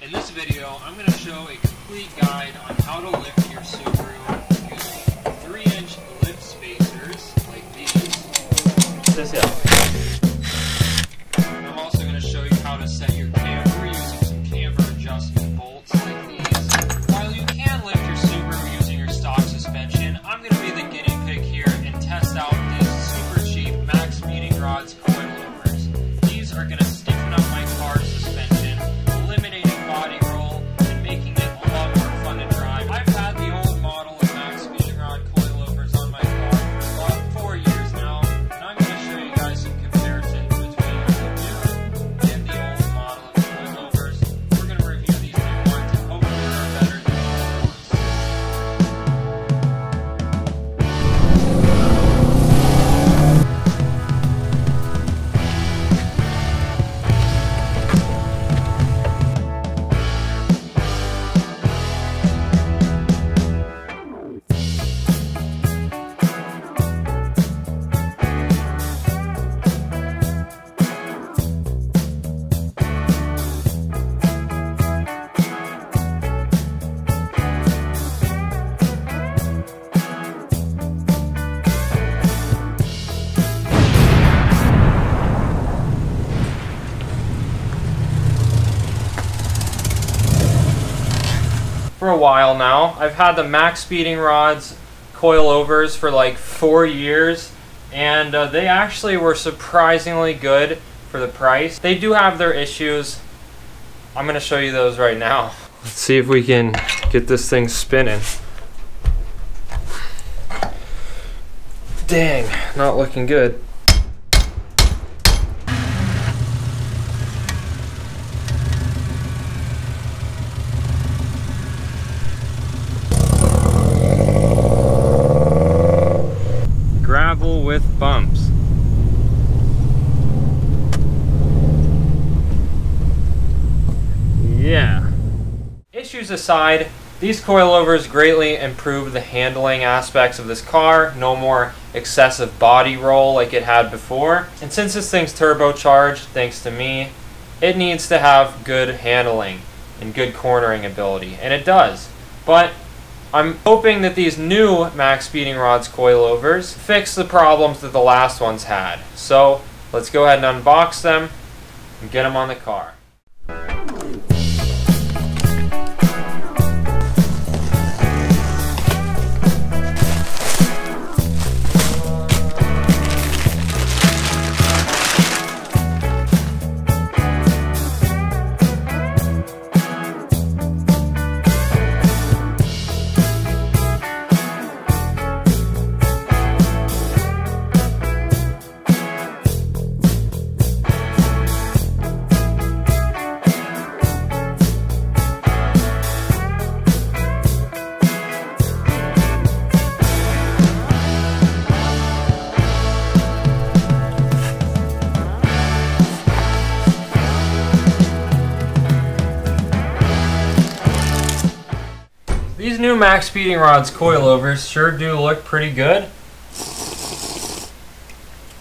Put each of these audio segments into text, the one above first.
In this video, I'm going to show a complete guide on how to lift your Subaru using 3-inch lift spacers like these. This out. I'm also going to show you how to set your camber using some camber adjustment bolts like these. While you can lift your Subaru using your stock suspension, I'm going to be the guinea pig here and test out these super cheap Maxpeedingrods Coilovers. These are going to stiffen up my car's suspension, eliminating body roll and making it a lot more fun to drive. I've had the old model of Maxpeedingrod Coilovers on my car for about 4 years now, and I'm going to show you guys some comparisons between the new and the old model of Coilovers. We're going to review these new ones and hopefully they're better than the old ones. For a while now, I've had the Maxpeedingrods Coilovers for like 4 years, and they actually were surprisingly good for the price. They do have their issues. I'm going to show you those right now. Let's see if we can get this thing spinning. Dang, not looking good. Gravel with bumps. Yeah. Issues aside, these coilovers greatly improve the handling aspects of this car. No more excessive body roll like it had before. And since this thing's turbocharged, thanks to me, it needs to have good handling and good cornering ability. And it does. But I'm hoping that these new Maxpeedingrods Coilovers fix the problems that the last ones had. So let's go ahead and unbox them and get them on the car. These new Maxpeedingrods Coilovers sure do look pretty good.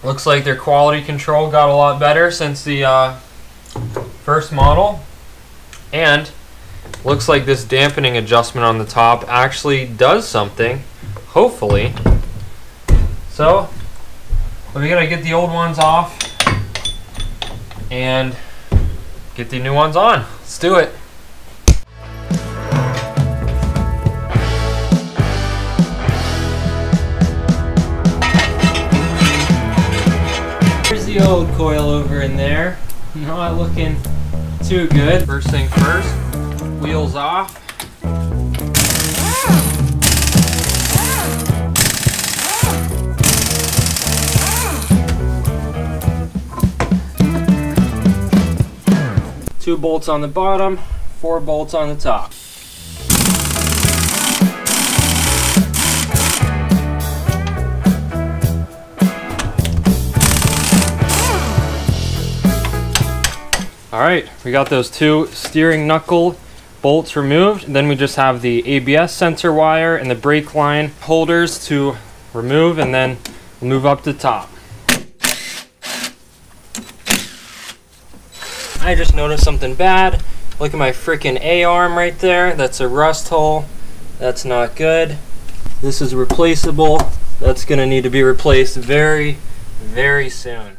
Looks like their quality control got a lot better since the first model. And looks like this dampening adjustment on the top actually does something, hopefully. So, we gotta get the old ones off and get the new ones on. Let's do it. The old coilover in there, not looking too good. First thing first, wheels off. Two bolts on the bottom, 4 bolts on the top. Alright, we got those 2 steering knuckle bolts removed, and then we just have the ABS sensor wire and the brake line holders to remove, and then we'll move up to the top. I just noticed something bad. Look at my freaking A-arm right there. That's a rust hole. That's not good. This is replaceable. That's gonna need to be replaced very, very soon.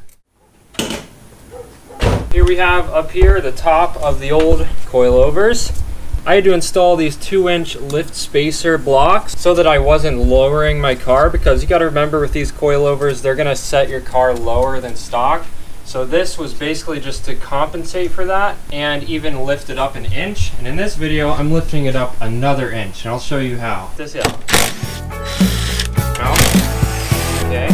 Here we have up here the top of the old coilovers. I had to install these 2-inch lift spacer blocks so that I wasn't lowering my car, because you got to remember with these coilovers, they're going to set your car lower than stock. So this was basically just to compensate for that and even lift it up an inch. And in this video, I'm lifting it up another inch, and I'll show you how. This out. Okay.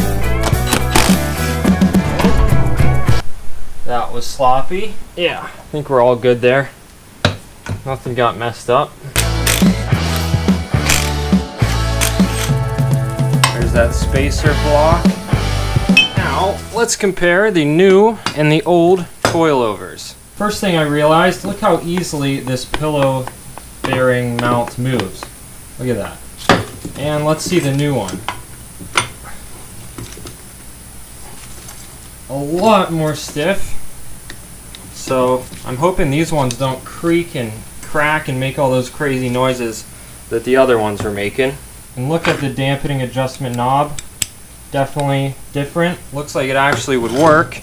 That was sloppy. Yeah, I think we're all good there. Nothing got messed up. There's that spacer block. Now, let's compare the new and the old coilovers. First thing I realized, look how easily this pillow bearing mount moves. Look at that. And let's see the new one. A lot more stiff. So I'm hoping these ones don't creak and crack and make all those crazy noises that the other ones were making. And look at the dampening adjustment knob. Definitely different. Looks like it actually would work.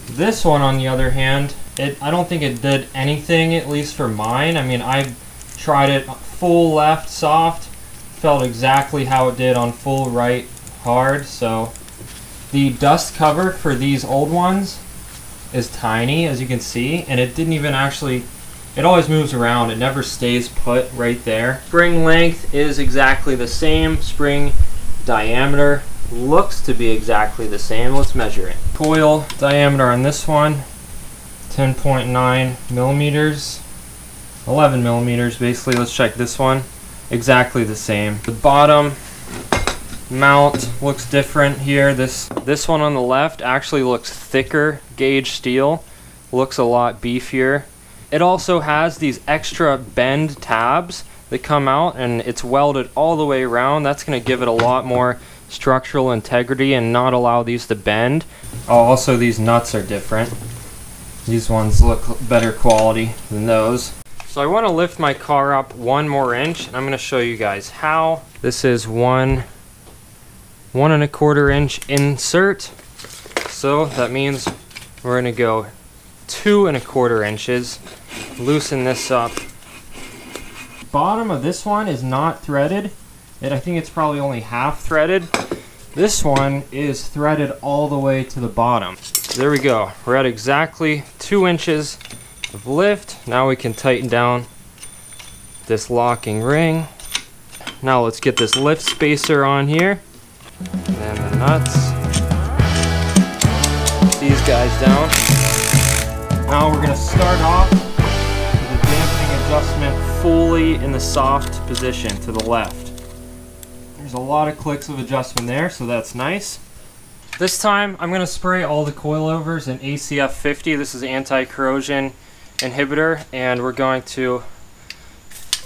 This one, on the other hand, I don't think it did anything, at least for mine. I mean, I tried it full left soft, felt exactly how it did on full right hard. So the dust cover for these old ones is tiny, as you can see, and it didn't even actually, it always moves around. It never stays put right there. Spring length is exactly the same. Spring diameter looks to be exactly the same. Let's measure it. Coil diameter on this one, 10.9 millimeters, 11 millimeters basically. Let's check this one. Exactly the same. The bottom mount looks different here. This one on the left actually looks thicker gauge steel, looks a lot beefier. It also has these extra bend tabs that come out, and it's welded all the way around. That's going to give it a lot more structural integrity and not allow these to bend. Oh, also these nuts are different. These ones look better quality than those. So I want to lift my car up 1 more inch, and I'm going to show you guys how. This is 1 1¼ inch insert. So that means we're going to go 2¼ inches. Loosen this up. Bottom of this one is not threaded. I think it's probably only half threaded. This one is threaded all the way to the bottom. There we go. We're at exactly 2 inches of lift. Now we can tighten down this locking ring. Now let's get this lift spacer on here. And the nuts. These guys down. Now we're going to start off with the dampening adjustment fully in the soft position to the left. There's a lot of clicks of adjustment there, so that's nice. This time I'm going to spray all the coilovers in ACF 50. This is anti-corrosion inhibitor, and we're going to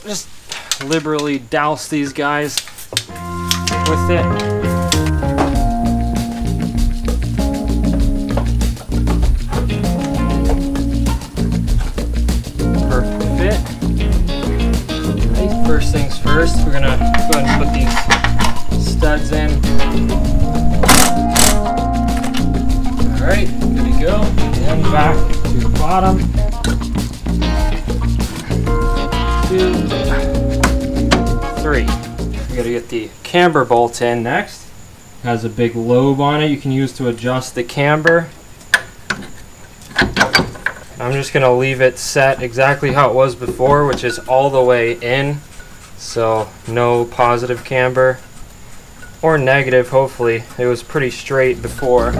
just liberally douse these guys with it. First things first, we're gonna go ahead and put these studs in. Alright, good to go. And back to the bottom. 2, 3. We gotta get the camber bolt in next. It has a big lobe on it you can use to adjust the camber. I'm just gonna leave it set exactly how it was before, which is all the way in. So no positive camber or negative, hopefully. It was pretty straight before.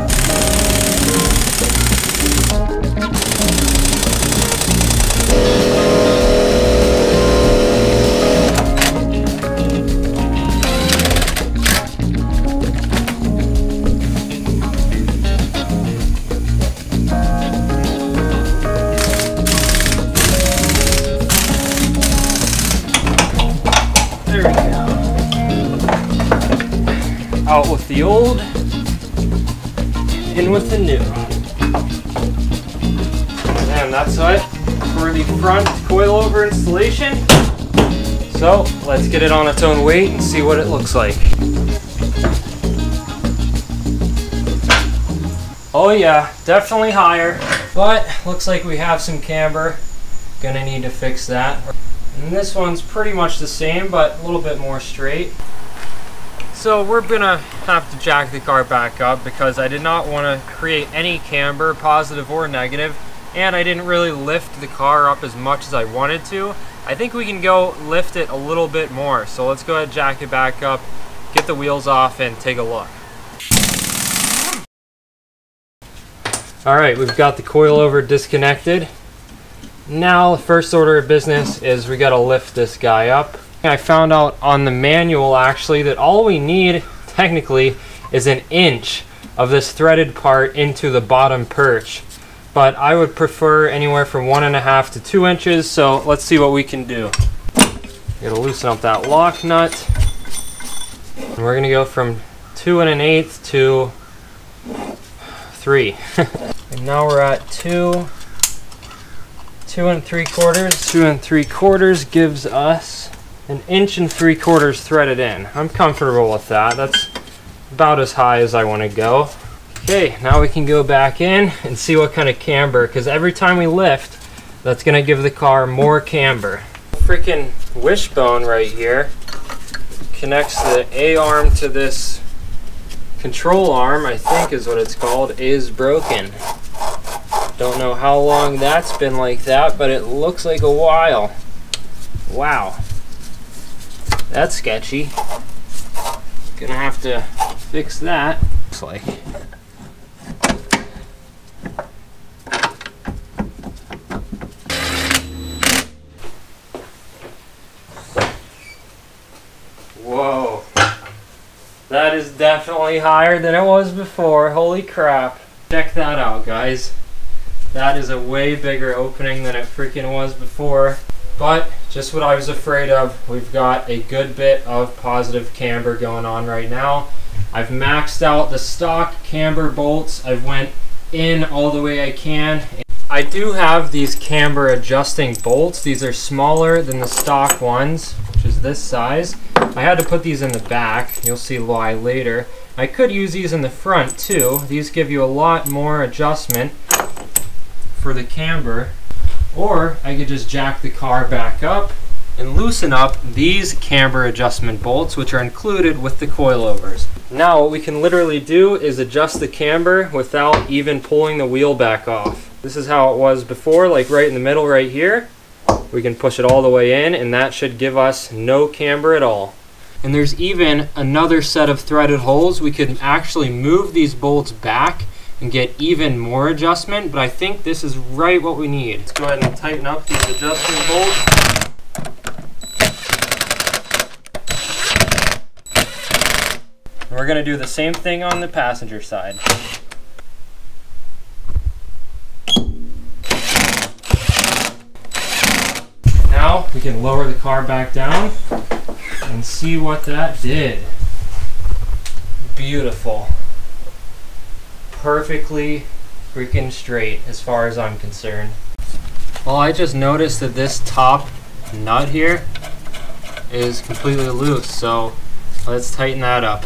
Out with the old, in with the new. And that's it. for the front coilover installation. So let's get it on its own weight and see what it looks like. Oh yeah, definitely higher, but looks like we have some camber. Gonna need to fix that. And this one's pretty much the same, but a little bit more straight. So we're gonna have to jack the car back up because I did not want to create any camber, positive or negative, and I didn't really lift the car up as much as I wanted to. I think we can go lift it a little bit more. So let's go ahead and jack it back up, get the wheels off, and take a look. Alright, we've got the coilover disconnected. Now the first order of business is we gotta lift this guy up. I found out on the manual actually that all we need technically is an inch of this threaded part into the bottom perch. But I would prefer anywhere from 1.5 to 2 inches, so let's see what we can do. Gotta loosen up that lock nut. And we're gonna go from 2 1/8 to 3. And now we're at 2 3/4. 2 3/4 gives us 1 3/4 threaded in. I'm comfortable with that. That's about as high as I want to go. Okay, now we can go back in and see what kind of camber, because every time we lift, that's going to give the car more camber. Freaking wishbone right here connects the A arm to this control arm, I think is what it's called, is broken. Don't know how long that's been like that, but it looks like a while. Wow. That's sketchy. Gonna have to fix that. Looks like. Whoa. That is definitely higher than it was before. Holy crap. Check that out, guys. That is a way bigger opening than it freaking was before. But just what I was afraid of, we've got a good bit of positive camber going on right now. I've maxed out the stock camber bolts. I've went in all the way I can. I do have these camber adjusting bolts. These are smaller than the stock ones, which is this size. I had to put these in the back. You'll see why later. I could use these in the front too. These give you a lot more adjustment for the camber. Or I could just jack the car back up and loosen up these camber adjustment bolts, which are included with the coilovers. Now what we can literally do is adjust the camber without even pulling the wheel back off. This is how it was before, like right in the middle right here. We can push it all the way in and that should give us no camber at all. And there's even another set of threaded holes. We could actually move these bolts back and get even more adjustment, but I think this is right what we need. Let's go ahead and tighten up these adjustment bolts. And we're gonna do the same thing on the passenger side. Now we can lower the car back down and see what that did. Beautiful. Perfectly freaking straight as far as I'm concerned. Well, I just noticed that this top nut here is completely loose, so let's tighten that up.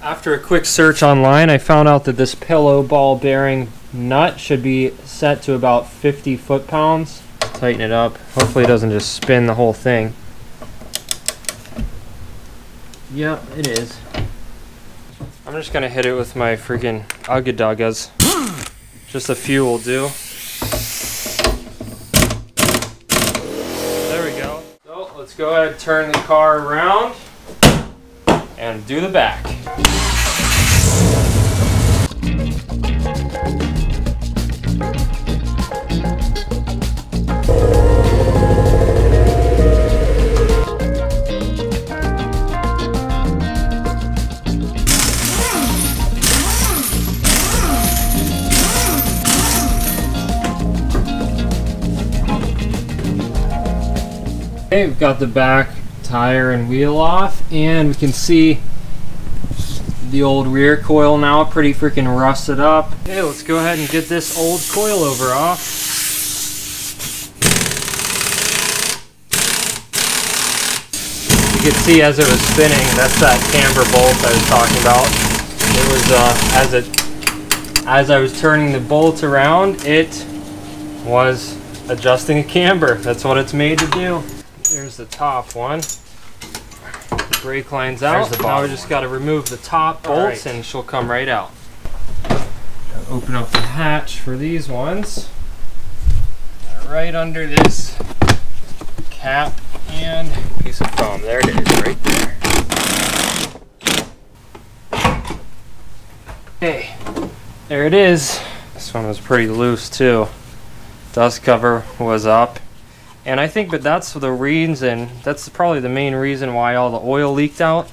After a quick search online, I found out that this pillow ball bearing nut should be set to about 50 foot-pounds. Tighten it up. Hopefully it doesn't just spin the whole thing. Yeah, it is. I'm just gonna hit it with my freaking Ugga-Duggas. Just a few will do. There we go. So let's go ahead and turn the car around and do the back. Okay, we've got the back tire and wheel off, and we can see the old rear coil now pretty freaking rusted up. Okay, let's go ahead and get this old coilover off. You can see as it was spinning, that's that camber bolt I was talking about. It was, as I was turning the bolt around, it was adjusting a camber. That's what it's made to do. There's the top one. The brake line's out. Now we just got to remove the top bolts and she'll come right out. Open up the hatch for these ones. Right under this cap and piece of foam. There it is, right there. Okay, there it is. This one was pretty loose too. Dust cover was up. And I think that's the reason, that's probably the main reason why all the oil leaked out.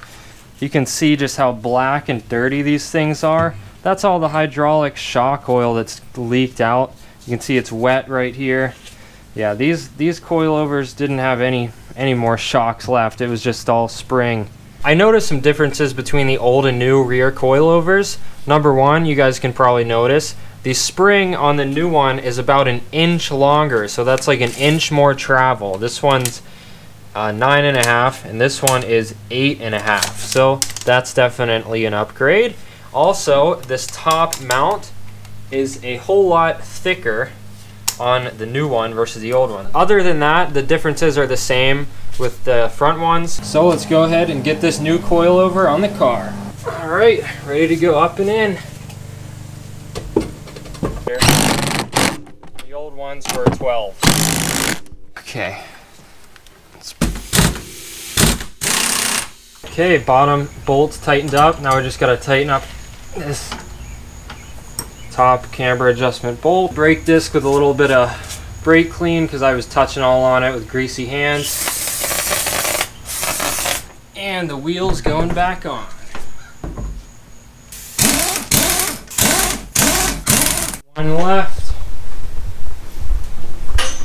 You can see just how black and dirty these things are. That's all the hydraulic shock oil that's leaked out. You can see it's wet right here. Yeah, these coilovers didn't have any more shocks left. It was just all spring. I noticed some differences between the old and new rear coilovers. Number one, you guys can probably notice, the spring on the new one is about 1 inch longer, so that's like 1 inch more travel. This one's 9.5, and this one is 8.5. So that's definitely an upgrade. Also, this top mount is a whole lot thicker on the new one versus the old one. Other than that, the differences are the same with the front ones. So let's go ahead and get this new coilover on the car. All right, ready to go up and in. The old ones were 12. Okay. Okay, bottom bolts tightened up. Now we just gotta tighten up this top camber adjustment bolt. Brake disc with a little bit of brake clean because I was touching all on it with greasy hands. And the wheels going back on. One left.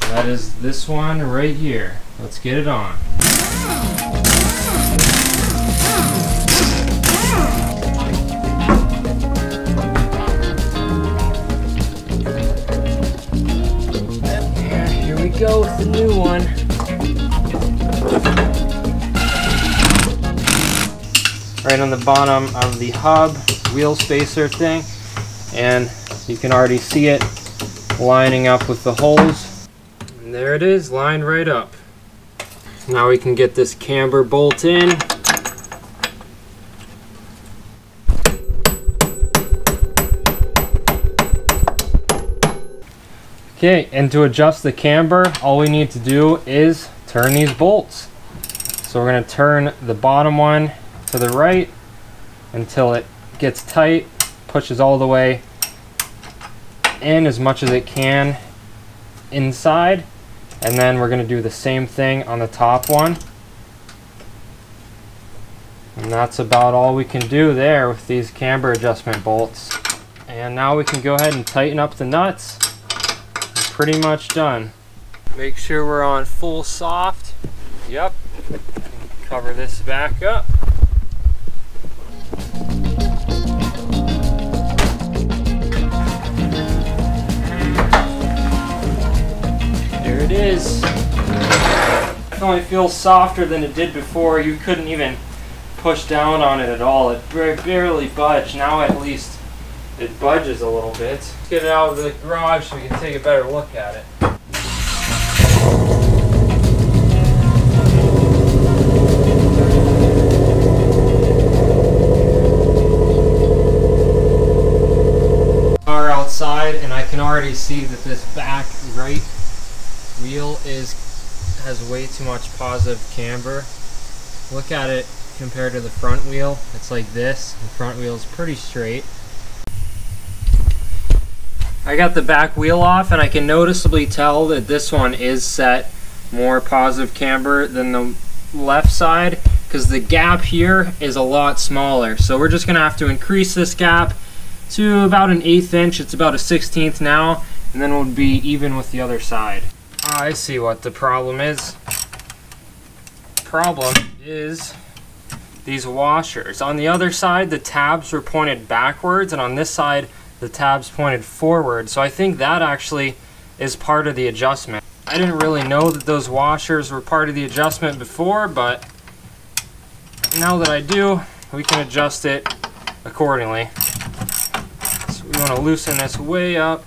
That is this one right here. Let's get it on. And here we go with the new one. Right on the bottom of the hub, wheel spacer thing, and you can already see it lining up with the holes. And there it is, lined right up. Now we can get this camber bolt in. Okay, and to adjust the camber, all we need to do is turn these bolts. So we're going to turn the bottom one to the right until it gets tight, pushes all the way in as much as it can inside, and then we're going to do the same thing on the top one. And that's about all we can do there with these camber adjustment bolts. And now we can go ahead and tighten up the nuts. We're pretty much done. Make sure we're on full soft. Yep. Cover this back up. There it is. It only feels softer than it did before. You couldn't even push down on it at all. It barely budged. Now at least it budges a little bit. Let's get it out of the garage so we can take a better look at it. Outside, and I can already see that this back right wheel has way too much positive camber. Look at it compared to the front wheel. It's like this. The front wheel is pretty straight. I got the back wheel off, and I can noticeably tell that this one is set more positive camber than the left side, because the gap here is a lot smaller. So we're just gonna have to increase this gap to about 1/8 inch. It's about 1/16 now, and then we'll be even with the other side. I see what the problem is. The problem is these washers. On the other side, the tabs were pointed backwards, and on this side, the tabs pointed forward. So I think that actually is part of the adjustment. I didn't really know that those washers were part of the adjustment before, but now that I do, we can adjust it accordingly. So we want to loosen this way up.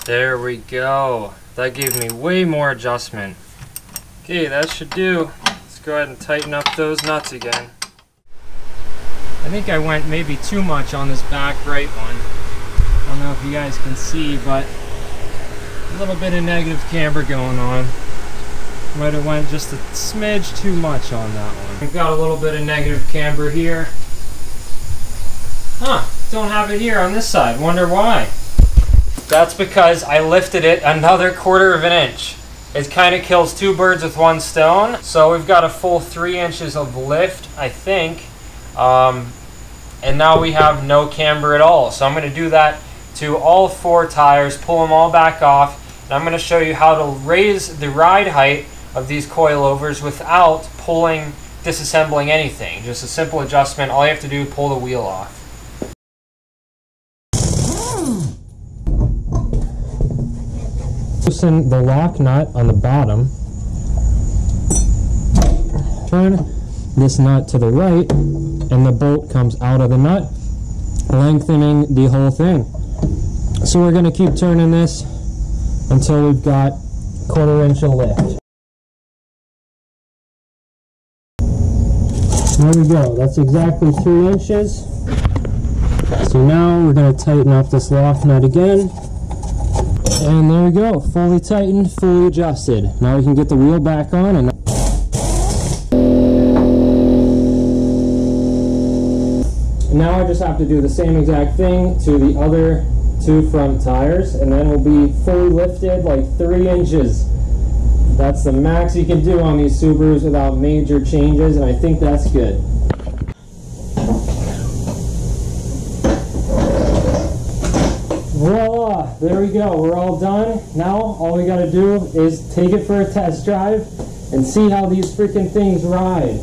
There we go. That gave me way more adjustment. Okay, that should do. Let's go ahead and tighten up those nuts again. I think I went maybe too much on this back right one. I don't know if you guys can see, but a little bit of negative camber going on. Might have went just a smidge too much on that one. We've got a little bit of negative camber here. Huh, don't have it here on this side. Wonder why. That's because I lifted it another 1/4 of an inch. It kind of kills 2 birds with 1 stone. So we've got a full 3 inches of lift, I think. And now we have no camber at all. So I'm going to do that to all 4 tires, pull them all back off, and I'm going to show you how to raise the ride height of these coilovers without disassembling anything. Just a simple adjustment. All you have to do is pull the wheel off. Loosen the lock nut on the bottom. Turn this nut to the right, and the bolt comes out of the nut, lengthening the whole thing. So we're going to keep turning this until we've got 1/4 inch of lift. There we go. That's exactly 3 inches. So now we're going to tighten up this lock nut again. And there we go, fully tightened, fully adjusted. Now we can get the wheel back on. And now I just have to do the same exact thing to the other 2 front tires, and then we'll be fully lifted like 3 inches. That's the max you can do on these Subarus without major changes, and I think that's good. Voila, there we go, we're all done. Now all we gotta do is take it for a test drive and see how these freaking things ride.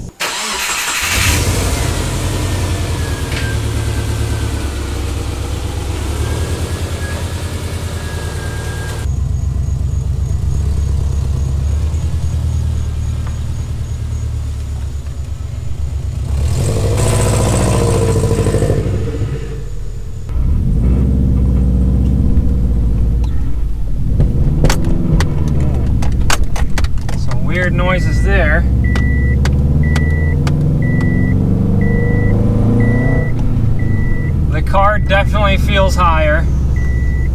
Weird noises there. The car definitely feels higher.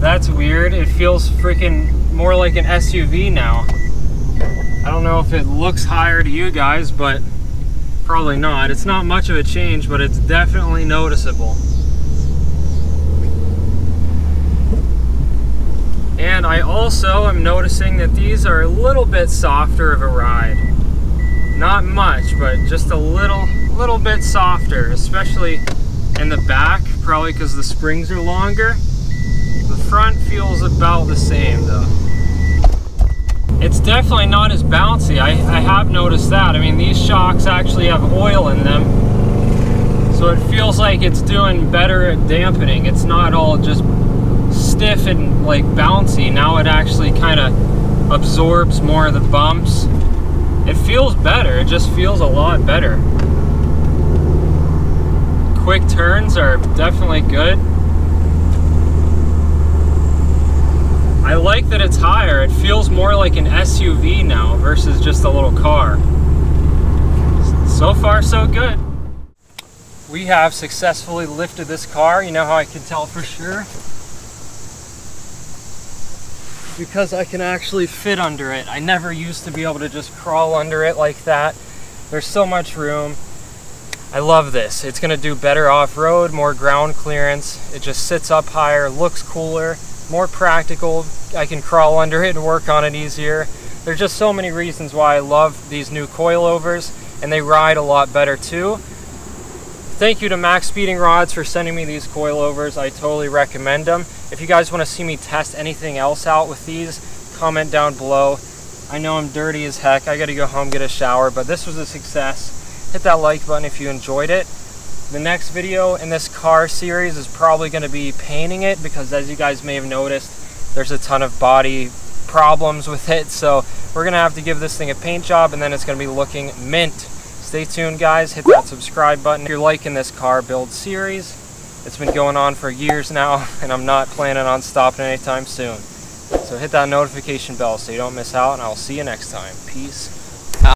That's weird. It feels freaking more like an SUV now. I don't know if it looks higher to you guys, but probably not. It's not much of a change, but it's definitely noticeable. And I also am noticing that these are a little bit softer of a ride. Not much, but just a little bit softer, especially in the back, probably because the springs are longer. The front feels about the same though. It's definitely not as bouncy. I have noticed that. I mean, these shocks actually have oil in them, so it feels like it's doing better at dampening. It's not all just stiff and like bouncy. Now it actually kind of absorbs more of the bumps. It feels better. It just feels a lot better. Quick turns are definitely good. I like that it's higher. It feels more like an SUV now versus just a little car. So far, so good. We have successfully lifted this car. You know how I can tell for sure? Because I can actually fit under it. I never used to be able to just crawl under it like that. There's so much room. I love this. It's gonna do better off-road, more ground clearance. It just sits up higher, looks cooler, more practical. I can crawl under it and work on it easier. There's just so many reasons why I love these new coilovers, and they ride a lot better too. Thank you to Maxpeedingrods for sending me these coilovers. I totally recommend them. If you guys want to see me test anything else out with these, comment down below. I know I'm dirty as heck. I gotta go home, get a shower, but this was a success. Hit that like button if you enjoyed it. The next video in this car series is probably gonna be painting it, because as you guys may have noticed, there's a ton of body problems with it, so we're gonna have to give this thing a paint job, and then it's gonna be looking mint. Stay tuned, guys. Hit that subscribe button if you're liking this car build series. It's been going on for years now, and I'm not planning on stopping anytime soon. So hit that notification bell so you don't miss out, and I'll see you next time. Peace.